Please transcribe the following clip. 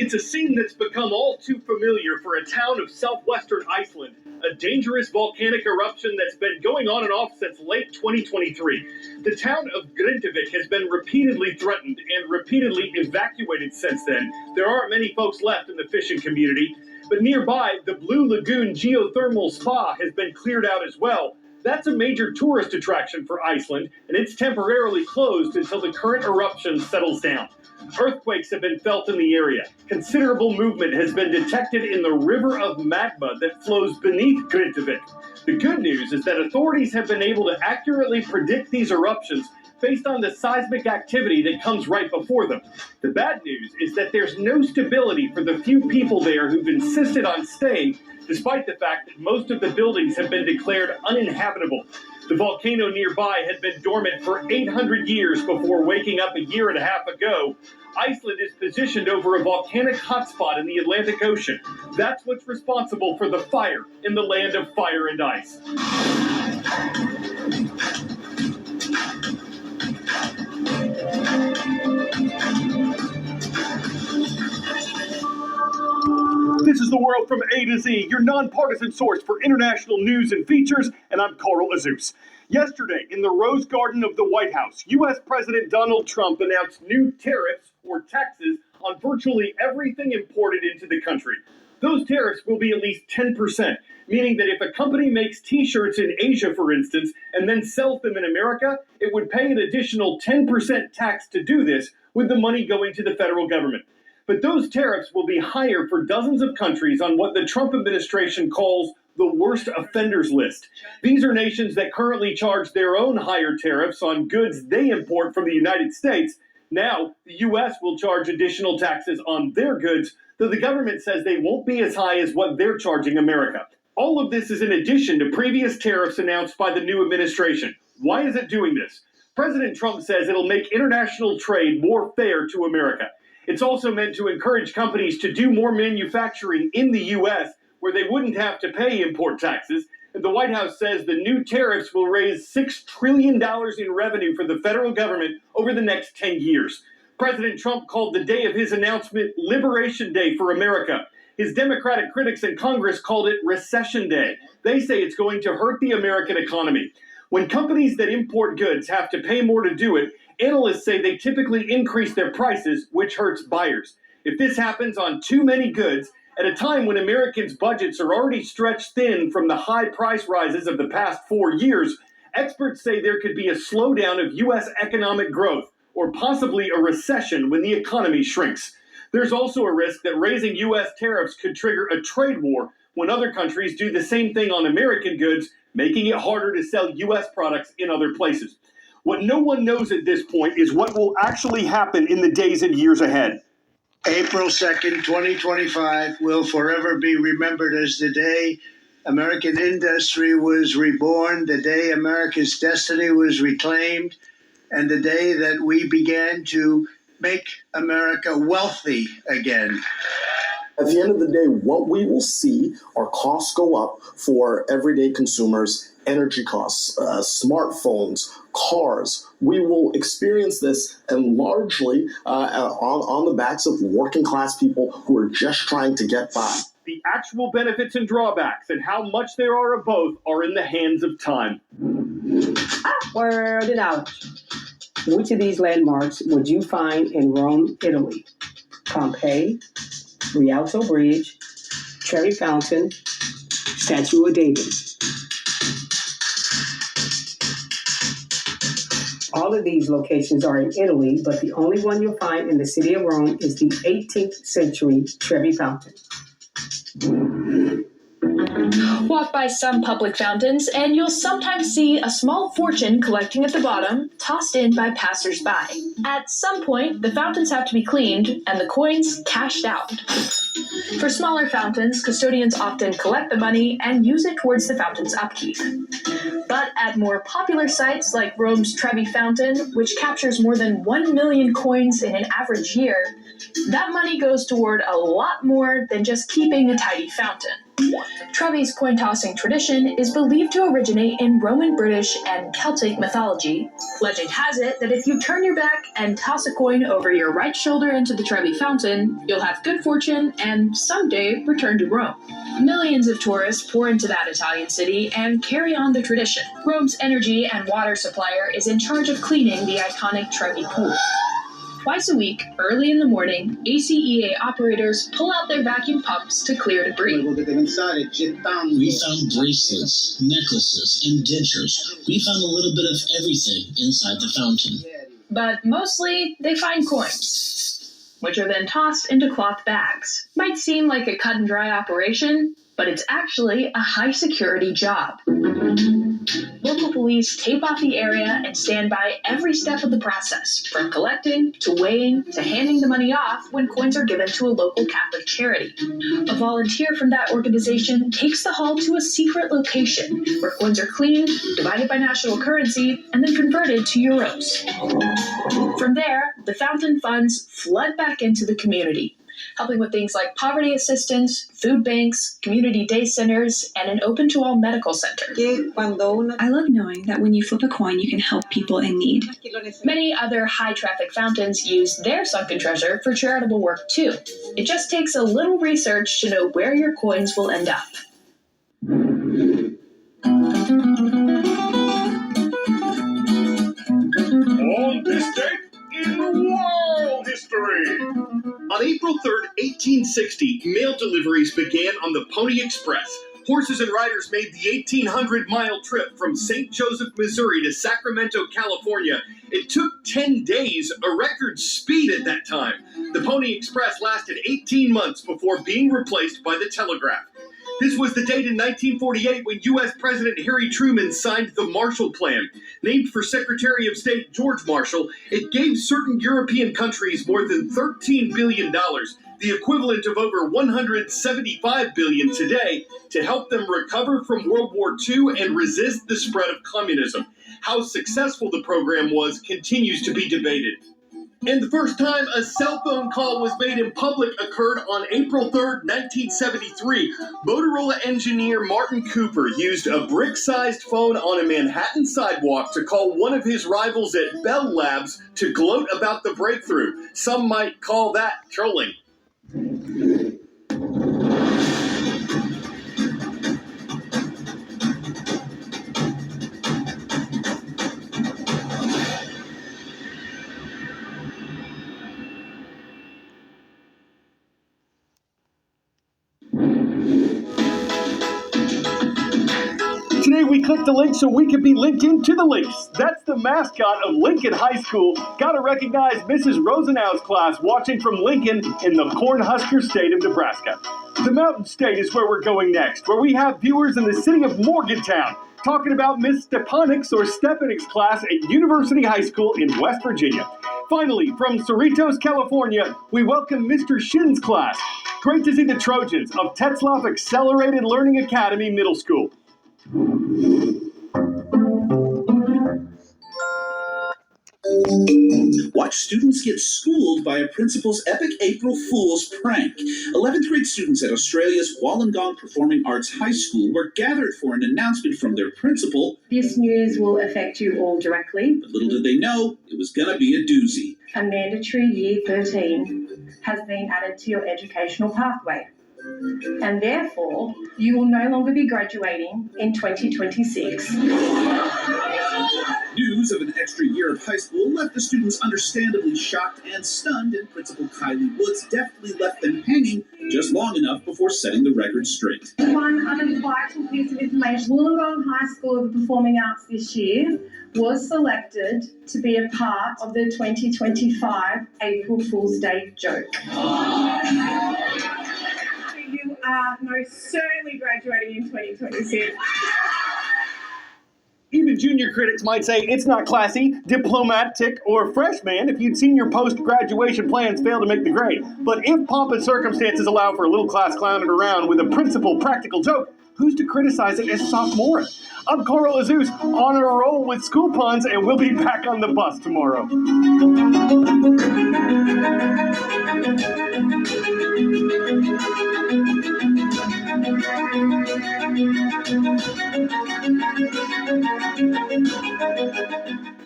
It's a scene that's become all too familiar for a town of southwestern Iceland, a dangerous volcanic eruption that's been going on and off since late 2023. The town of Grindavik has been repeatedly threatened and repeatedly evacuated since then. There aren't many folks left in the fishing community, but nearby, the Blue Lagoon geothermal spa has been cleared out as well. That's a major tourist attraction for Iceland, and it's temporarily closed until the current eruption settles down. Earthquakes have been felt in the area. Considerable movement has been detected in the river of magma that flows beneath Grindavik. The good news is that authorities have been able to accurately predict these eruptions based on the seismic activity that comes right before them. The bad news is that there's no stability for the few people there who've insisted on staying, despite the fact that most of the buildings have been declared uninhabitable. The volcano nearby had been dormant for 800 years before waking up a year and a half ago. Iceland is positioned over a volcanic hotspot in the Atlantic Ocean. That's what's responsible for the fire in the land of fire and ice. This is The World from A to Z, your nonpartisan source for international news and features, and I'm Carl Azus. Yesterday, in the Rose Garden of the White House, U.S. President Donald Trump announced new tariffs, or taxes, on virtually everything imported into the country. Those tariffs will be at least 10%, meaning that if a company makes T-shirts in Asia, for instance, and then sells them in America, it would pay an additional 10% tax to do this, with the money going to the federal government. But those tariffs will be higher for dozens of countries on what the Trump administration calls the worst offenders list. These are nations that currently charge their own higher tariffs on goods they import from the United States. Now, the U.S. will charge additional taxes on their goods, though the government says they won't be as high as what they're charging America. All of this is in addition to previous tariffs announced by the new administration. Why is it doing this? President Trump says it'll make international trade more fair to America. It's also meant to encourage companies to do more manufacturing in the U.S. where they wouldn't have to pay import taxes. And the White House says the new tariffs will raise $6 trillion in revenue for the federal government over the next 10 years. President Trump called the day of his announcement Liberation Day for America. His Democratic critics in Congress called it Recession Day. They say it's going to hurt the American economy. When companies that import goods have to pay more to do it, analysts say they typically increase their prices, which hurts buyers. If this happens on too many goods, at a time when Americans' budgets are already stretched thin from the high price rises of the past 4 years, experts say there could be a slowdown of U.S. economic growth, or possibly a recession when the economy shrinks. There's also a risk that raising U.S. tariffs could trigger a trade war when other countries do the same thing on American goods, making it harder to sell U.S. products in other places. What no one knows at this point is what will actually happen in the days and years ahead. April 2nd, 2025 will forever be remembered as the day American industry was reborn, the day America's destiny was reclaimed, and the day that we began to make America wealthy again. At the end of the day, what we will see are costs go up for everyday consumers, energy costs, smartphones, cars. We will experience this and largely on the backs of working class people who are just trying to get by. The actual benefits and drawbacks and how much there are of both are in the hands of time. Word it out. Which of these landmarks would you find in Rome, Italy? Pompeii, Rialto Bridge, Trevi Fountain, Statue of David. All of these locations are in Italy, but the only one you'll find in the city of Rome is the 18th century Trevi Fountain. Walk by some public fountains, and you'll sometimes see a small fortune collecting at the bottom, tossed in by passers-by. At some point, the fountains have to be cleaned, and the coins cashed out. For smaller fountains, custodians often collect the money and use it towards the fountain's upkeep. But at more popular sites like Rome's Trevi Fountain, which captures more than 1 million coins in an average year, that money goes toward a lot more than just keeping a tidy fountain. Trevi's coin-tossing tradition is believed to originate in Roman, British, and Celtic mythology. Legend has it that if you turn your back and toss a coin over your right shoulder into the Trevi fountain, you'll have good fortune and someday return to Rome. Millions of tourists pour into that Italian city and carry on the tradition. Rome's energy and water supplier is in charge of cleaning the iconic Trevi pool. Twice a week, early in the morning, ACEA operators pull out their vacuum pumps to clear debris. We found bracelets, necklaces, and dentures. We found a little bit of everything inside the fountain. But mostly, they find coins, which are then tossed into cloth bags. Might seem like a cut and dry operation, but it's actually a high-security job. Local police tape off the area and stand by every step of the process, from collecting, to weighing, to handing the money off when coins are given to a local Catholic charity. A volunteer from that organization takes the haul to a secret location, where coins are cleaned, divided by national currency, and then converted to euros. From there, the fountain funds flood back into the community, helping with things like poverty assistance, food banks, community day centers, and an open-to-all medical center. I love knowing that when you flip a coin, you can help people in need. Many other high-traffic fountains use their sunken treasure for charitable work, too. It just takes a little research to know where your coins will end up. On this date in world history. On April 3rd, 1860, mail deliveries began on the Pony Express. Horses and riders made the 1,800-mile trip from St. Joseph, Missouri to Sacramento, California. It took 10 days, a record speed at that time. The Pony Express lasted 18 months before being replaced by the telegraph. This was the date in 1948 when U.S. President Harry Truman signed the Marshall Plan. Named for Secretary of State George Marshall, it gave certain European countries more than $13 billion, the equivalent of over $175 billion today, to help them recover from World War II and resist the spread of communism. How successful the program was continues to be debated. And the first time a cell phone call was made in public occurred on April 3rd, 1973. Motorola engineer Martin Cooper used a brick-sized phone on a Manhattan sidewalk to call one of his rivals at Bell Labs to gloat about the breakthrough. Some might call that trolling. Today we clicked the link so we could be linked into the links. That's the mascot of Lincoln High School. Gotta recognize Mrs. Rosenau's class watching from Lincoln in the Cornhusker state of Nebraska. The Mountain State is where we're going next, where we have viewers in the city of Morgantown talking about Miss Stepanik's or Stepanik's class at University High School in West Virginia. Finally, from Cerritos, California, we welcome Mr. Shin's class. Great to see the Trojans of Tetzlaff Accelerated Learning Academy Middle School. Watch students get schooled by a principal's epic April Fool's prank. 11th grade students at Australia's Wollongong Performing Arts High School were gathered for an announcement from their principal. This news will affect you all directly. But little did they know, it was going to be a doozy. A mandatory Year 13 has been added to your educational pathway. And therefore, you will no longer be graduating in 2026. News of an extra year of high school left the students understandably shocked and stunned, and Principal Kylie Woods deftly left them hanging just long enough before setting the record straight. One other vital piece of information, Wollongong High School of the Performing Arts this year was selected to be a part of the 2025 April Fool's Day joke. You are most certainly graduating in 2026. Even junior critics might say it's not classy, diplomatic, or freshman if you'd seen your post-graduation plans fail to make the grade. But if pomp and circumstances allow for a little class clowning around with a principal practical joke, who's to criticize it as sophomore? I'm Coral Azus, on a roll with school puns, and we'll be back on the bus tomorrow.